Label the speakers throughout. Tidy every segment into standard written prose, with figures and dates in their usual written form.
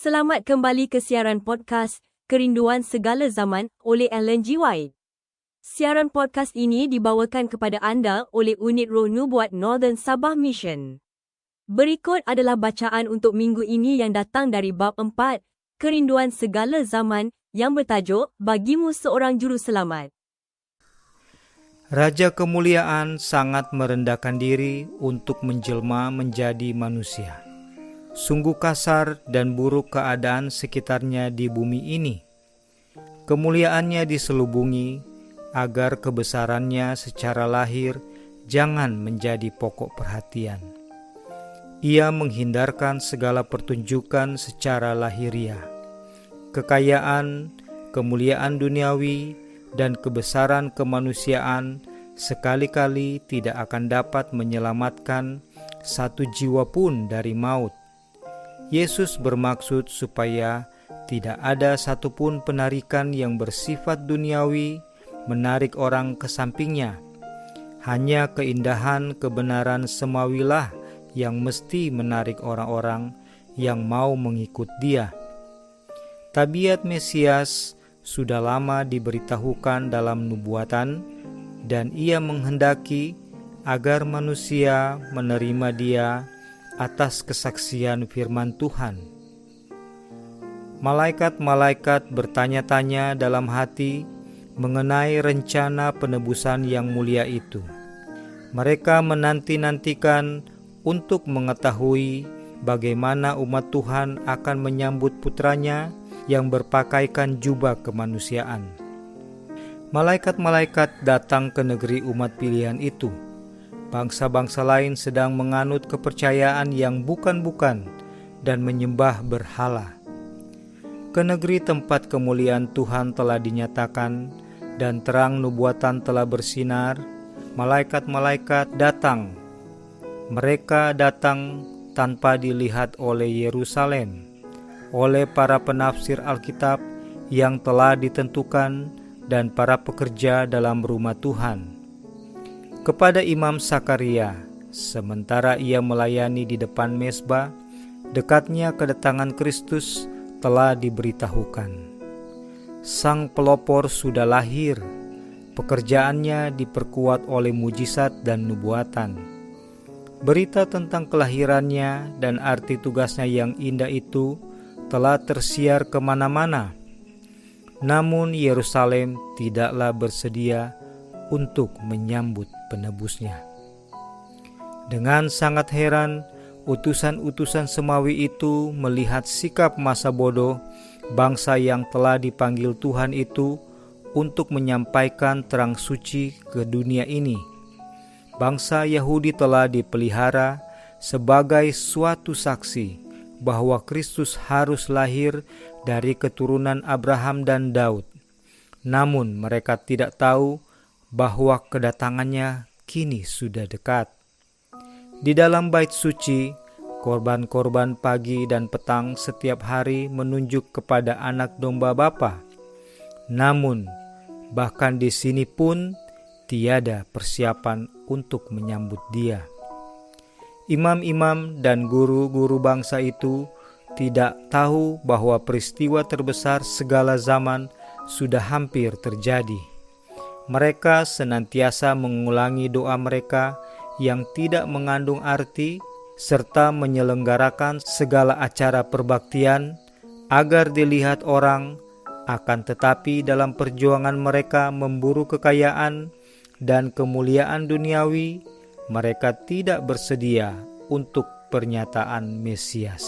Speaker 1: Selamat kembali ke siaran podcast Kerinduan Segala Zaman oleh Ellen G. White. Siaran podcast ini dibawakan kepada anda oleh Unit Roh Nubuat Northern Sabah Mission. Berikut adalah bacaan untuk minggu ini yang datang dari bab 4, Kerinduan Segala Zaman, yang bertajuk Bagimu Seorang Juru Selamat.
Speaker 2: Raja Kemuliaan sangat merendahkan diri untuk menjelma menjadi manusia. Sungguh kasar dan buruk keadaan sekitarnya di bumi ini. Kemuliaannya diselubungi agar kebesarannya secara lahir jangan menjadi pokok perhatian. Ia menghindarkan segala pertunjukan secara lahiriah. Kekayaan, kemuliaan duniawi, dan kebesaran kemanusiaan sekali-kali tidak akan dapat menyelamatkan satu jiwa pun dari maut. Yesus bermaksud supaya tidak ada satupun penarikan yang bersifat duniawi menarik orang ke sampingnya. Hanya keindahan kebenaran semawilah yang mesti menarik orang-orang yang mau mengikut Dia. Tabiat Mesias sudah lama diberitahukan dalam nubuatan, dan Ia menghendaki agar manusia menerima Dia atas kesaksian firman Tuhan. Malaikat-malaikat bertanya-tanya dalam hati mengenai rencana penebusan yang mulia itu. Mereka menanti-nantikan untuk mengetahui bagaimana umat Tuhan akan menyambut putranya yang berpakaikan jubah kemanusiaan. Malaikat-malaikat datang ke negeri umat pilihan itu. Bangsa-bangsa lain sedang menganut kepercayaan yang bukan-bukan dan menyembah berhala. Ke negeri tempat kemuliaan Tuhan telah dinyatakan dan terang nubuatan telah bersinar, malaikat-malaikat datang. Mereka datang tanpa dilihat oleh Yerusalem, oleh para penafsir Alkitab yang telah ditentukan dan para pekerja dalam rumah Tuhan. Kepada Imam Sakaria, sementara ia melayani di depan mezbah, dekatnya kedatangan Kristus telah diberitahukan. Sang pelopor sudah lahir, pekerjaannya diperkuat oleh mujizat dan nubuatan. Berita tentang kelahirannya dan arti tugasnya yang indah itu telah tersiar kemana-mana. Namun Yerusalem tidaklah bersedia untuk menyambut penebusnya. Dengan sangat heran, utusan-utusan semawi itu melihat sikap masa bodoh bangsa yang telah dipanggil Tuhan itu untuk menyampaikan terang suci ke dunia ini. Bangsa Yahudi telah dipelihara sebagai suatu saksi bahwa Kristus harus lahir dari keturunan Abraham dan Daud. Namun mereka tidak tahu bahwa kedatangannya kini sudah dekat. Di dalam bait suci, korban-korban pagi dan petang setiap hari menunjuk kepada anak domba Bapa. Namun, bahkan di sini pun tiada persiapan untuk menyambut Dia. Imam-imam dan guru-guru bangsa itu tidak tahu bahwa peristiwa terbesar segala zaman sudah hampir terjadi. Mereka senantiasa mengulangi doa mereka yang tidak mengandung arti serta menyelenggarakan segala acara perbaktian agar dilihat orang, akan tetapi dalam perjuangan mereka memburu kekayaan dan kemuliaan duniawi, mereka tidak bersedia untuk pernyataan Mesias.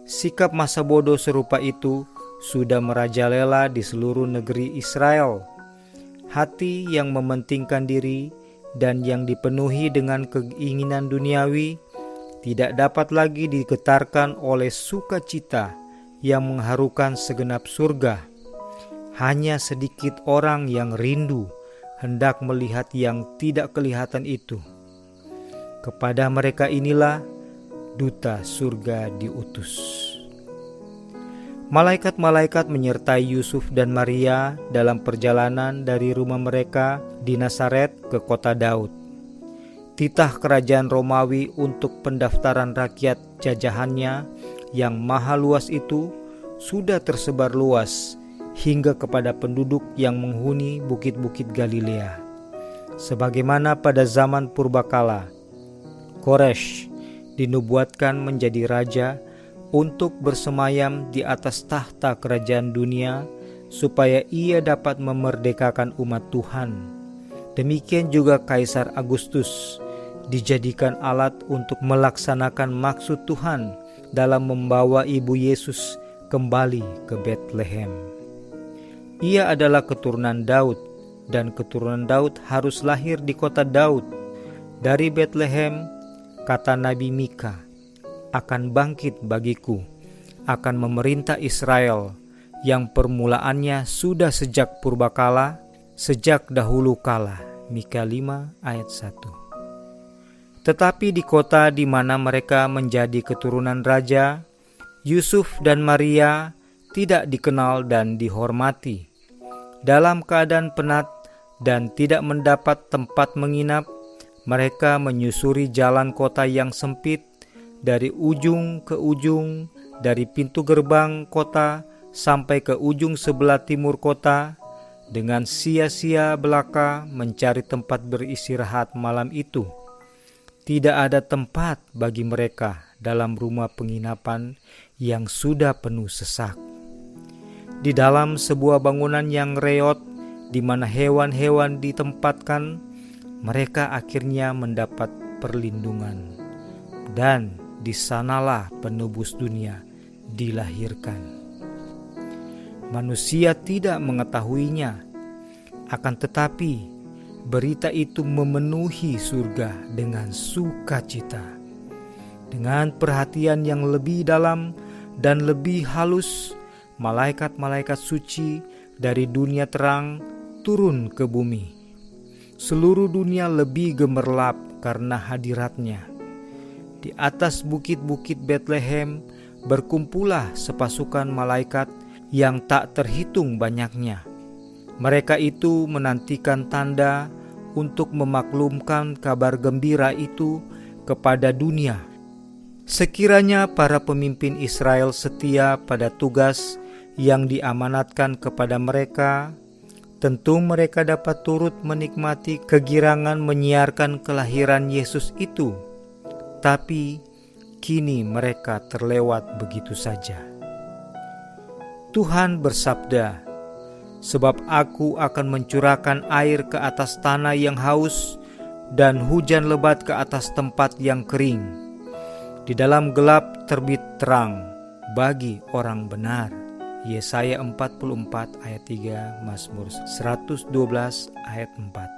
Speaker 2: Sikap masa bodoh serupa itu sudah merajalela di seluruh negeri Israel. Hati yang mementingkan diri dan yang dipenuhi dengan keinginan duniawi tidak dapat lagi digetarkan oleh sukacita yang mengharukan segenap surga. Hanya sedikit orang yang rindu hendak melihat yang tidak kelihatan itu. Kepada mereka inilah duta surga diutus. Malaikat-malaikat menyertai Yusuf dan Maria dalam perjalanan dari rumah mereka di Nazaret ke kota Daud. Titah kerajaan Romawi untuk pendaftaran rakyat jajahannya yang maha luas itu sudah tersebar luas hingga kepada penduduk yang menghuni bukit-bukit Galilea. Sebagaimana pada zaman purbakala, Koresh dinubuatkan menjadi raja untuk bersemayam di atas tahta kerajaan dunia supaya ia dapat memerdekakan umat Tuhan. Demikian juga Kaisar Agustus dijadikan alat untuk melaksanakan maksud Tuhan dalam membawa ibu Yesus kembali ke Bethlehem. Ia adalah keturunan Daud, dan keturunan Daud harus lahir di kota Daud. Dari Bethlehem, kata Nabi Mika, akan bangkit bagiku, akan memerintah Israel, yang permulaannya sudah sejak purbakala, sejak dahulu kala. Mika 5 ayat 1. Tetapi di kota di mana mereka menjadi keturunan raja, Yusuf dan Maria tidak dikenal dan dihormati. Dalam keadaan penat dan tidak mendapat tempat menginap, mereka menyusuri jalan kota yang sempit dari ujung ke ujung, dari pintu gerbang kota sampai ke ujung sebelah timur kota, dengan sia-sia belaka mencari tempat beristirahat malam itu. Tidak ada tempat bagi mereka dalam rumah penginapan yang sudah penuh sesak. Di dalam sebuah bangunan yang reot, di mana hewan-hewan ditempatkan, mereka akhirnya mendapat perlindungan. Dan di sanalah penebus dunia dilahirkan. Manusia tidak mengetahuinya, akan tetapi berita itu memenuhi surga dengan sukacita. Dengan perhatian yang lebih dalam dan lebih halus, malaikat-malaikat suci dari dunia terang turun ke bumi. Seluruh dunia lebih gemerlap karena hadiratnya. Di atas bukit-bukit Bethlehem berkumpullah sepasukan malaikat yang tak terhitung banyaknya. Mereka itu menantikan tanda untuk memaklumkan kabar gembira itu kepada dunia. Sekiranya para pemimpin Israel setia pada tugas yang diamanatkan kepada mereka, tentu mereka dapat turut menikmati kegirangan menyiarkan kelahiran Yesus itu. Tapi kini mereka terlewat begitu saja. Tuhan bersabda, "Sebab aku akan mencurahkan air ke atas tanah yang haus dan hujan lebat ke atas tempat yang kering. Di dalam gelap terbit terang bagi orang benar." Yesaya 44 ayat 3, Mazmur 112 ayat 4.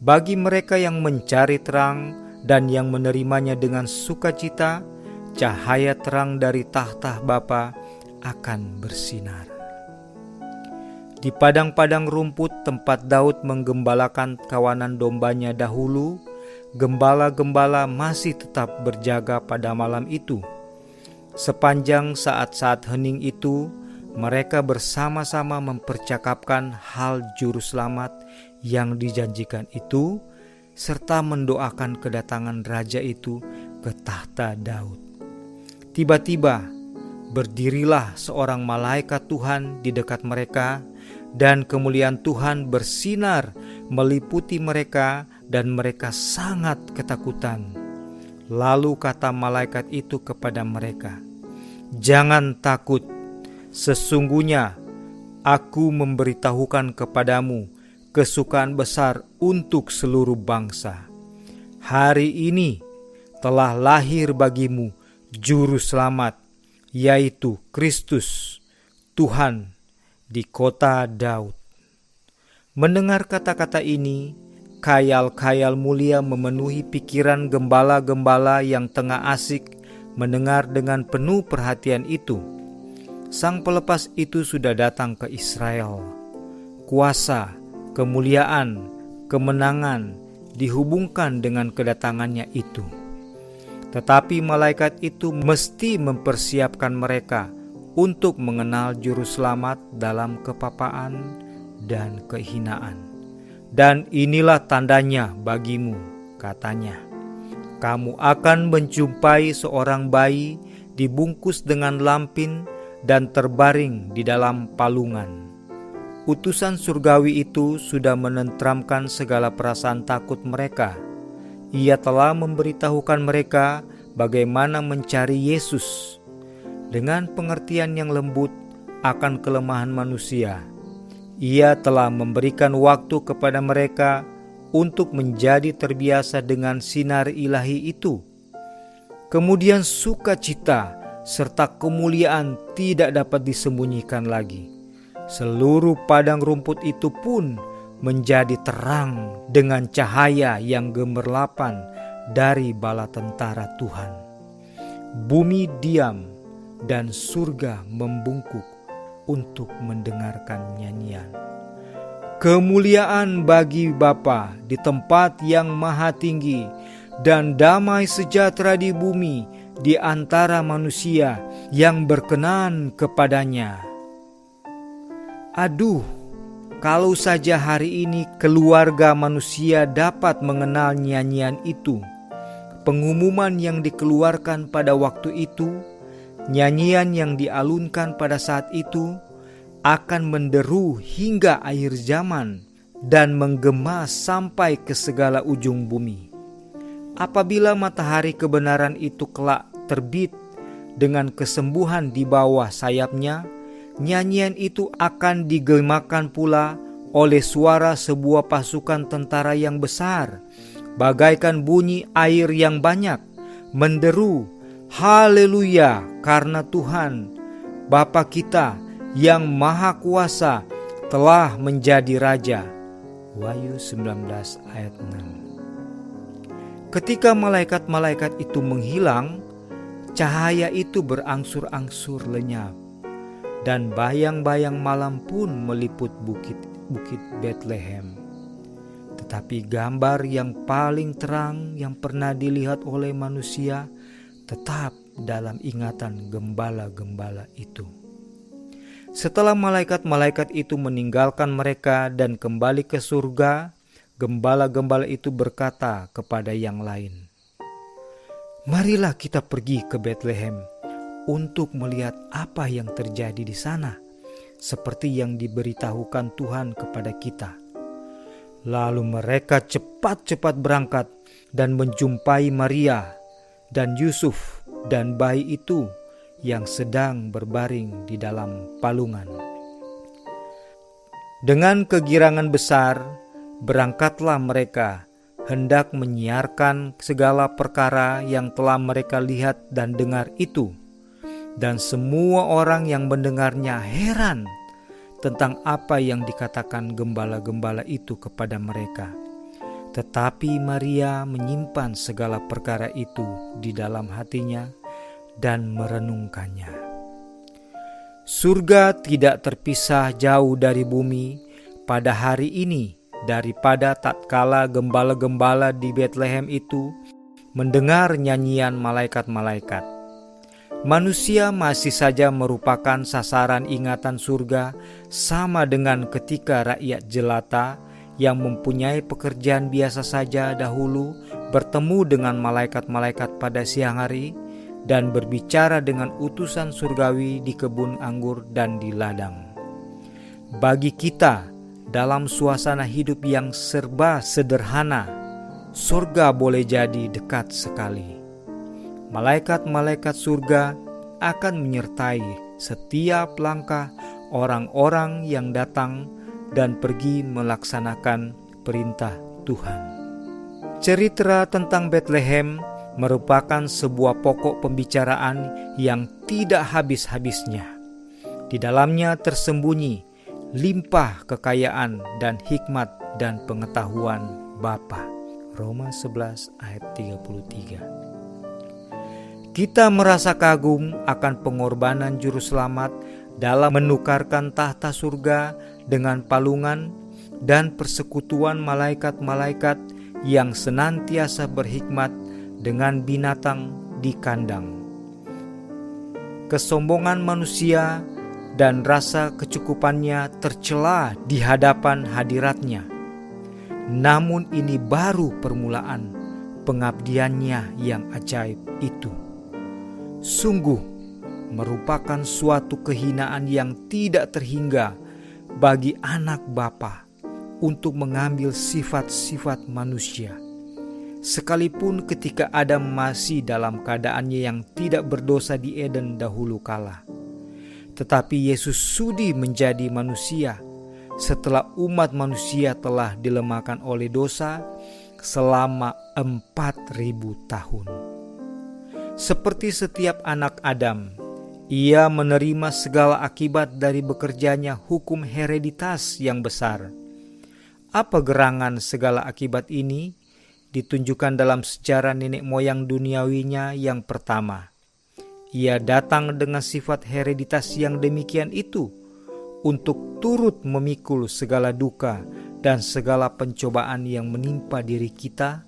Speaker 2: Bagi mereka yang mencari terang dan yang menerimanya dengan sukacita, cahaya terang dari tahta Bapa akan bersinar. Di padang-padang rumput tempat Daud menggembalakan kawanan dombanya dahulu, gembala-gembala masih tetap berjaga pada malam itu. Sepanjang saat-saat hening itu, mereka bersama-sama mempercakapkan hal juru selamat yang dijanjikan itu, serta mendoakan kedatangan raja itu ke tahta Daud. Tiba-tiba, berdirilah seorang malaikat Tuhan di dekat mereka, dan kemuliaan Tuhan bersinar meliputi mereka, dan mereka sangat ketakutan. Lalu kata malaikat itu kepada mereka, "Jangan takut, sesungguhnya aku memberitahukan kepadamu kesukaan besar untuk seluruh bangsa. Hari ini telah lahir bagimu Juru Selamat, yaitu Kristus, Tuhan, di kota Daud." Mendengar kata-kata ini, khayal-khayal mulia memenuhi pikiran gembala-gembala yang tengah asik mendengar dengan penuh perhatian itu. Sang pelepas itu sudah datang ke Israel. Kuasa, kemuliaan, kemenangan dihubungkan dengan kedatangannya itu. Tetapi malaikat itu mesti mempersiapkan mereka untuk mengenal Juru Selamat dalam kepapaan dan kehinaan. "Dan inilah tandanya bagimu," katanya, "kamu akan menjumpai seorang bayi dibungkus dengan lampin, dan terbaring di dalam palungan. Utusan surgawi itu sudah menenteramkan segala perasaan takut mereka. Ia telah memberitahukan mereka bagaimana mencari Yesus dengan pengertian yang lembut akan kelemahan manusia. Ia telah memberikan waktu kepada mereka untuk menjadi terbiasa dengan sinar ilahi itu. Kemudian sukacita serta kemuliaan tidak dapat disembunyikan lagi. Seluruh padang rumput itu pun menjadi terang dengan cahaya yang gemerlapan dari bala tentara Tuhan. Bumi diam dan surga membungkuk untuk mendengarkan nyanyian. Kemuliaan bagi Bapa di tempat yang maha tinggi, dan damai sejahtera di bumi di antara manusia yang berkenan kepadanya. Aduh, kalau saja hari ini keluarga manusia dapat mengenal nyanyian itu, pengumuman yang dikeluarkan pada waktu itu, nyanyian yang dialunkan pada saat itu, akan menderu hingga akhir zaman dan menggema sampai ke segala ujung bumi. Apabila matahari kebenaran itu kelak terbit dengan kesembuhan di bawah sayapnya, nyanyian itu akan digemakan pula oleh suara sebuah pasukan tentara yang besar, bagaikan bunyi air yang banyak, menderu, "Haleluya, karena Tuhan, Bapa kita yang Maha Kuasa telah menjadi Raja." Wahyu 19 ayat 6. Ketika malaikat-malaikat itu menghilang, cahaya itu berangsur-angsur lenyap, dan bayang-bayang malam pun meliput bukit Betlehem. Tetapi gambar yang paling terang yang pernah dilihat oleh manusia tetap dalam ingatan gembala-gembala itu. Setelah malaikat-malaikat itu meninggalkan mereka dan kembali ke surga, gembala-gembala itu berkata kepada yang lain, "Marilah kita pergi ke Betlehem untuk melihat apa yang terjadi di sana, seperti yang diberitahukan Tuhan kepada kita." Lalu mereka cepat-cepat berangkat dan menjumpai Maria dan Yusuf dan bayi itu yang sedang berbaring di dalam palungan. Dengan kegirangan besar, berangkatlah mereka, hendak menyiarkan segala perkara yang telah mereka lihat dan dengar itu. Dan semua orang yang mendengarnya heran tentang apa yang dikatakan gembala-gembala itu kepada mereka. Tetapi Maria menyimpan segala perkara itu di dalam hatinya dan merenungkannya. Surga tidak terpisah jauh dari bumi pada hari ini daripada tatkala gembala-gembala di Betlehem itu mendengar nyanyian malaikat-malaikat. Manusia masih saja merupakan sasaran ingatan surga, sama dengan ketika rakyat jelata yang mempunyai pekerjaan biasa saja dahulu bertemu dengan malaikat-malaikat pada siang hari dan berbicara dengan utusan surgawi di kebun anggur dan di ladang. Bagi kita, dalam suasana hidup yang serba sederhana, surga boleh jadi dekat sekali. Malaikat-malaikat surga akan menyertai setiap langkah orang-orang yang datang dan pergi melaksanakan perintah Tuhan. Cerita tentang Betlehem merupakan sebuah pokok pembicaraan yang tidak habis-habisnya. Di dalamnya tersembunyi limpah kekayaan dan hikmat dan pengetahuan Bapa. Roma 11 ayat 33. Kita merasa kagum akan pengorbanan juru selamat dalam menukarkan tahta surga dengan palungan dan persekutuan malaikat-malaikat yang senantiasa berhikmat dengan binatang di kandang. Kesombongan manusia dan rasa kecukupannya tercela di hadapan hadiratnya. Namun ini baru permulaan pengabdiannya yang ajaib itu. Sungguh merupakan suatu kehinaan yang tidak terhingga bagi anak Bapa untuk mengambil sifat-sifat manusia. Sekalipun ketika Adam masih dalam keadaannya yang tidak berdosa di Eden dahulu kala. Tetapi Yesus sudi menjadi manusia setelah umat manusia telah dilemahkan oleh dosa selama 4.000 tahun. Seperti setiap anak Adam, ia menerima segala akibat dari bekerjanya hukum hereditas yang besar. Apa gerangan segala akibat ini? Ditunjukkan dalam sejarah nenek moyang duniawinya yang pertama. Ia datang dengan sifat hereditas yang demikian itu untuk turut memikul segala duka dan segala pencobaan yang menimpa diri kita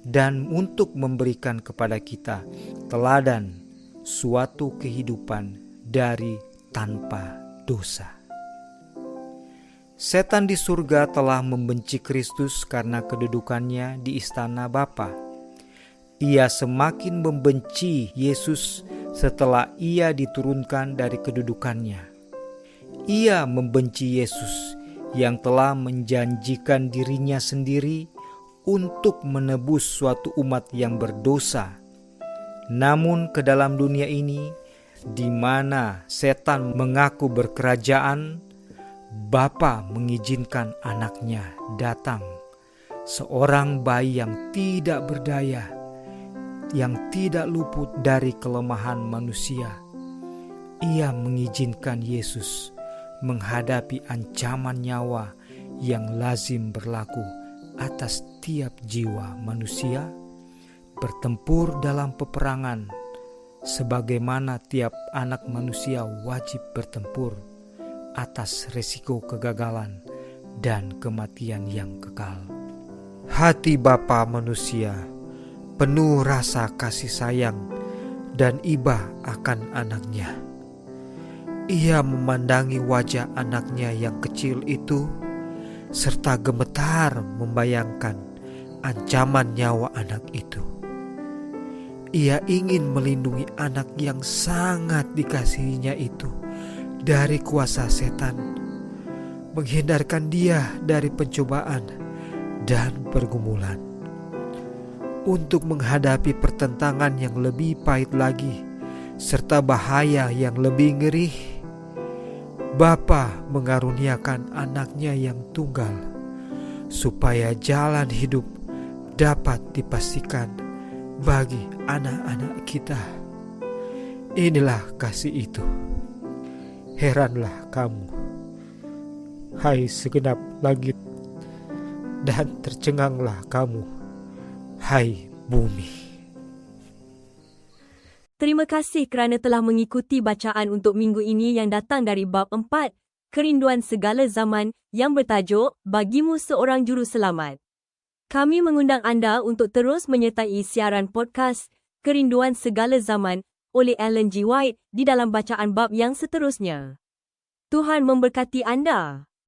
Speaker 2: dan untuk memberikan kepada kita teladan suatu kehidupan dari tanpa dosa. Setan di surga telah membenci Kristus karena kedudukannya di istana Bapa. Ia semakin membenci Yesus setelah ia diturunkan dari kedudukannya. Ia membenci Yesus yang telah menjanjikan dirinya sendiri untuk menebus suatu umat yang berdosa. Namun ke dalam dunia ini, di mana setan mengaku berkerajaan, Bapa mengizinkan anaknya datang, seorang bayi yang tidak berdaya, yang tidak luput dari kelemahan manusia. Ia mengizinkan Yesus menghadapi ancaman nyawa yang lazim berlaku atas tiap jiwa manusia, bertempur dalam peperangan, sebagaimana tiap anak manusia wajib bertempur atas resiko kegagalan dan kematian yang kekal. Hati Bapa manusia penuh rasa kasih sayang dan iba akan anaknya. Ia memandangi wajah anaknya yang kecil itu, serta gemetar membayangkan ancaman nyawa anak itu. Ia ingin melindungi anak yang sangat dikasihinya itu dari kuasa setan, menghindarkan dia dari pencobaan dan pergumulan. Untuk menghadapi pertentangan yang lebih pahit lagi, serta bahaya yang lebih ngeri, Bapa mengaruniakan anaknya yang tunggal, supaya jalan hidup dapat dipastikan bagi anak-anak kita. Inilah kasih itu. Heranlah kamu, hai segenap langit, dan tercenganglah kamu, hai bumi.
Speaker 1: Terima kasih kerana telah mengikuti bacaan untuk minggu ini yang datang dari bab 4, Kerinduan Segala Zaman, yang bertajuk Bagimu Seorang Juru Selamat. Kami mengundang anda untuk terus menyertai siaran podcast Kerinduan Segala Zaman oleh Ellen G. White di dalam bacaan bab yang seterusnya. Tuhan memberkati anda.